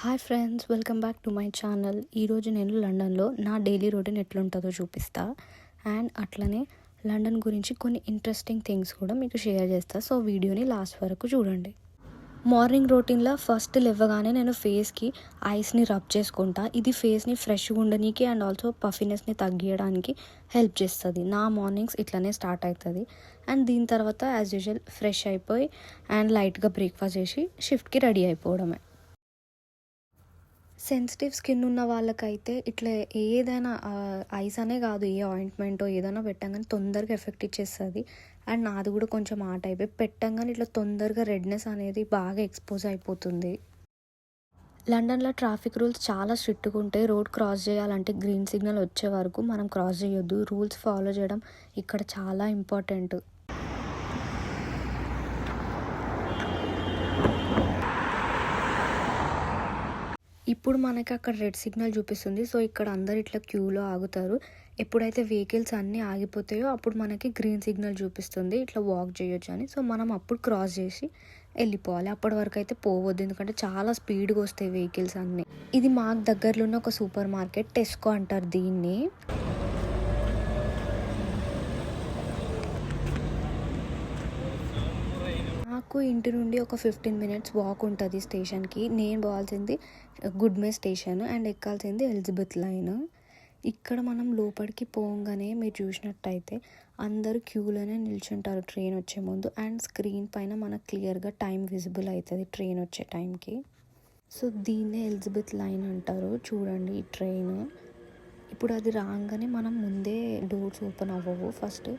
Hi friends, welcome back to my channel. ఈరోజు నేను లండన్లో నా డైలీ రొటీన్ ఎట్లుంటుందో చూపిస్తా. అండ్ అట్లనే లండన్ గురించి కొన్ని ఇంట్రెస్టింగ్ థింగ్స్ కూడా మీకు షేర్ చేస్తా. సో వీడియోని లాస్ట్ వరకు చూడండి. మార్నింగ్ రొటీన్లో ఫస్ట్ లేవగానే నేను ఫేస్కి ఐస్ని రబ్ చేసుకుంటా. ఇది ఫేస్ని ఫ్రెష్గా ఉండడానికి అండ్ ఆల్సో పఫినెస్ని తగ్గించడానికి హెల్ప్ చేస్తుంది. నా మార్నింగ్స్ ఇట్లనే స్టార్ట్ అవుతుంది. అండ్ దీని తర్వాత యాజ్ యూజువల్ ఫ్రెష్ అయిపోయి అండ్ లైట్గా బ్రేక్ఫాస్ట్ చేసి షిఫ్ట్కి రెడీ అయిపోవడమే. సెన్సిటివ్ స్కిన్ ఉన్న వాళ్ళకైతే ఇట్లా ఏదైనా ఐస్ అనే కాదు, ఏ ఆయింట్మెంటో ఏదైనా పెట్టంగానే తొందరగా ఎఫెక్ట్ ఇచ్చేస్తుంది. అండ్ నాది కూడా కొంచెం ఆ టైపే. పెట్టంగానే ఇట్లా తొందరగా రెడ్నెస్ అనేది బాగా ఎక్స్పోజ్ అయిపోతుంది. లండన్లో ట్రాఫిక్ రూల్స్ చాలా స్ట్రిక్ట్గా ఉంటాయి. రోడ్ క్రాస్ చేయాలంటే గ్రీన్ సిగ్నల్ వచ్చే వరకు మనం క్రాస్ చేయొద్దు. రూల్స్ ఫాలో చేయడం ఇక్కడ చాలా ఇంపార్టెంట్. ఇప్పుడు మనకి అక్కడ రెడ్ సిగ్నల్ చూపిస్తుంది. సో ఇక్కడ అందరు ఇట్లా క్యూలో ఆగుతారు. ఎప్పుడైతే వెహికల్స్ అన్నీ ఆగిపోతాయో అప్పుడు మనకి గ్రీన్ సిగ్నల్ చూపిస్తుంది, ఇట్లా వాక్ చేయొచ్చు అని. సో మనం అప్పుడు క్రాస్ చేసి వెళ్ళిపోవాలి. అప్పటి వరకు అయితే పోవద్దు, ఎందుకంటే చాలా స్పీడ్గా వస్తాయి వెహికల్స్ అన్నీ. ఇది మాకు దగ్గరలో ఉన్న ఒక సూపర్ మార్కెట్, టెస్కో అంటారు దీన్ని. నాకు ఇంటి నుండి ఒక 15 మినిట్స్ వాక్ ఉంటుంది స్టేషన్కి. నేను పోవాల్సింది గుడ్మే స్టేషన్ అండ్ ఎక్కాల్సింది ఎలిజబెత్ లైన్. ఇక్కడ మనం లోపలికి పోగానే మీరు చూసినట్టయితే అందరూ క్యూలోనే నిల్చుంటారు ట్రైన్ వచ్చే ముందు. అండ్ స్క్రీన్ పైన మనకు క్లియర్గా టైం విజిబుల్ అవుతుంది ట్రైన్ వచ్చే టైంకి. సో దీన్నే ఎలిజబెత్ లైన్ అంటారు. చూడండి ఈ ట్రైన్. ఇప్పుడు అది రాగానే మనం ముందే డోర్స్ ఓపెన్ అవ్వవు. ఫస్ట్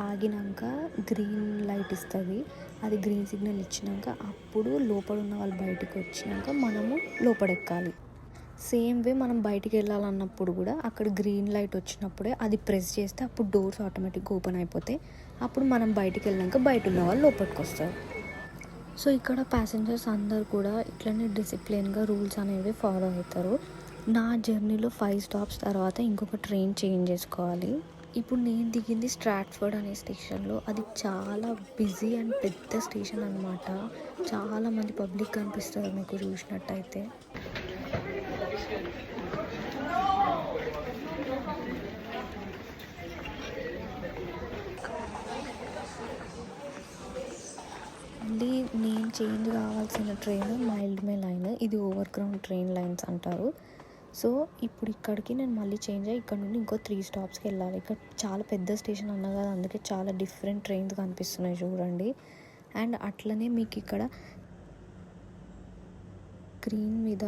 ఆగినాక గ్రీన్ లైట్ ఇస్తుంది. అది గ్రీన్ సిగ్నల్ ఇచ్చినాక అప్పుడు లోపల ఉన్న వాళ్ళు బయటకు వచ్చినాక మనము లోపడెక్కాలి. సేమ్ వే మనం బయటికి వెళ్ళాలన్నప్పుడు కూడా అక్కడ గ్రీన్ లైట్ వచ్చినప్పుడే అది ప్రెస్ చేస్తే అప్పుడు డోర్స్ ఆటోమేటిక్గా ఓపెన్ అయిపోతాయి. అప్పుడు మనం బయటికి వెళ్ళినాక బయట ఉన్న వాళ్ళు లోపలికి వస్తారు. సో ఇక్కడ ప్యాసింజర్స్ అందరు కూడా ఇట్లనే డిసిప్లిన్గా రూల్స్ అనేవి ఫాలో అవుతారు. నా జర్నీలో 5 స్టాప్స్ తర్వాత ఇంకొక ట్రైన్ చేంజ్ చేసుకోవాలి. ఇప్పుడు నేను దిగింది స్ట్రాట్ఫర్డ్ అనే స్టేషన్లో. అది చాలా బిజీ అండ్ పెద్ద స్టేషన్ అనమాట. చాలామంది పబ్లిక్ కనిపిస్తారు మీకు చూసినట్టయితే. మళ్ళీ నేను చేంజ్ కావాల్సిన ట్రైన్ మైల్డ్ మే లైన్. ఇది ఓవర్ గ్రౌండ్ ట్రైన్ లైన్స్ అంటారు. సో ఇప్పుడు ఇక్కడికి నేను మళ్ళీ చేంజ్ అయ్యి ఇక్కడ నుండి ఇంకో 3 స్టాప్స్కి వెళ్ళాలి. ఇక్కడ చాలా పెద్ద స్టేషన్ అన్నా కదా, అందుకే చాలా డిఫరెంట్ ట్రైన్స్ కనిపిస్తున్నాయి చూడండి. అండ్ అట్లనే మీకు ఇక్కడ స్క్రీన్ మీద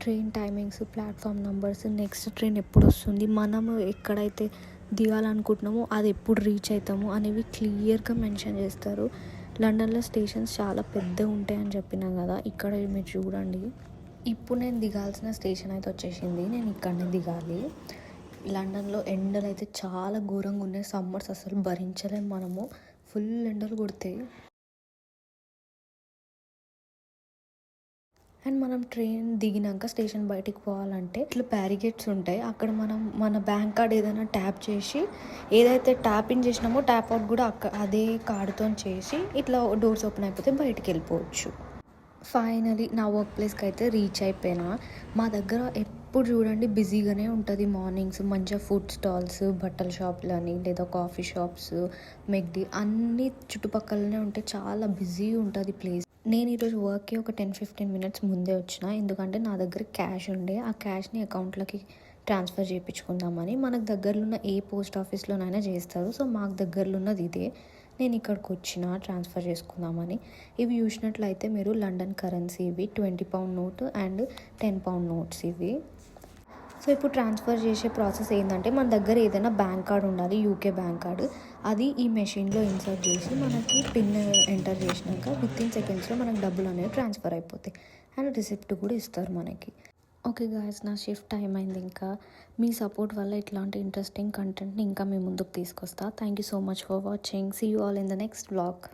train timings, platform numbers, next train ఎప్పుడు వస్తుంది, మనము ఎక్కడైతే దిగాలనుకుంటున్నామో అది ఎప్పుడు రీచ్ అవుతామో అనేవి క్లియర్గా మెన్షన్ చేస్తారు. లండన్లో స్టేషన్స్ చాలా పెద్దగా ఉంటాయని చెప్పినా కదా, ఇక్కడ మీరు చూడండి. ఇప్పుడు నేను దిగాల్సిన స్టేషన్ అయితే వచ్చేసింది. నేను ఇక్కడనే దిగాలి. లండన్లో ఎండలు అయితే చాలా ఘోరంగా ఉన్నాయి. సమ్మర్స్ అసలు భరించలేము మనము. ఫుల్ ఎండలు కొడతాయి. అండ్ మనం ట్రైన్ దిగినాక స్టేషన్ బయటికి పోవాలంటే ఇట్లా బ్యారిగేట్స్ ఉంటాయి. అక్కడ మనం మన బ్యాంక్ కార్డ్ ఏదైనా ట్యాప్ చేసి, ఏదైతే ట్యాప్ ఇన్ చేసినామో ట్యాప్ అవుట్ కూడా అదే కార్డుతో చేసి ఇట్లా డోర్స్ ఓపెన్ అయిపోతే బయటికి వెళ్ళిపోవచ్చు. ఫైనలీ నా వర్క్ ప్లేస్కి అయితే రీచ్ అయిపోయినా. మా దగ్గర ఎప్పుడు చూడండి బిజీగానే ఉంటుంది. మార్నింగ్స్ మంచిగా ఫుడ్ స్టాల్స్, బట్టల షాపులు అని లేదా కాఫీ షాప్స్, మెక్డీ అన్నీ చుట్టుపక్కలనే ఉంటే చాలా బిజీ ఉంటుంది ప్లేస్. నేను ఈరోజు వర్క్కి ఒక 10-15 మినిట్స్ ముందే వచ్చిన, ఎందుకంటే నా దగ్గర క్యాష్ ఉండే. ఆ క్యాష్ని అకౌంట్లోకి ట్రాన్స్ఫర్ చేయించుకుందామని. మనకు దగ్గరలో ఉన్న ఏ పోస్ట్ ఆఫీస్లోనైనా చేస్తారు. సో మాకు దగ్గరలో ఉన్నది ఇదే. నేను ఇక్కడికి వచ్చిన ట్రాన్స్ఫర్ చేసుకుందామని. ఇవి చూసినట్లయితే మీరు లండన్ కరెన్సీ, ఇవి 20 pound note and 10 pound notes ఇవి. సో ఇప్పుడు ట్రాన్స్ఫర్ చేసే ప్రాసెస్ ఏంటంటే మన దగ్గర ఏదైనా బ్యాంక్ కార్డ్ ఉండాలి, యూకే బ్యాంక్ కార్డు. అది ఈ మెషిన్లో ఇన్సర్ట్ చేసి మనకి పిన్ ఎంటర్ చేసినాక వితిన్ సెకండ్స్లో మనకు డబ్బులు అనేవి ట్రాన్స్ఫర్ అయిపోతాయి. అండ్ రిసిప్ట్ కూడా ఇస్తారు మనకి. ఓకే గాయస్, నా షిఫ్ట్ టైం అయింది. ఇంకా మీ సపోర్ట్ వల్ల ఇట్లాంటి ఇంట్రెస్టింగ్ కంటెంట్ని ఇంకా మీ ముందుకు తీసుకొస్తా. Thank you so much for watching. See you all in the next vlog.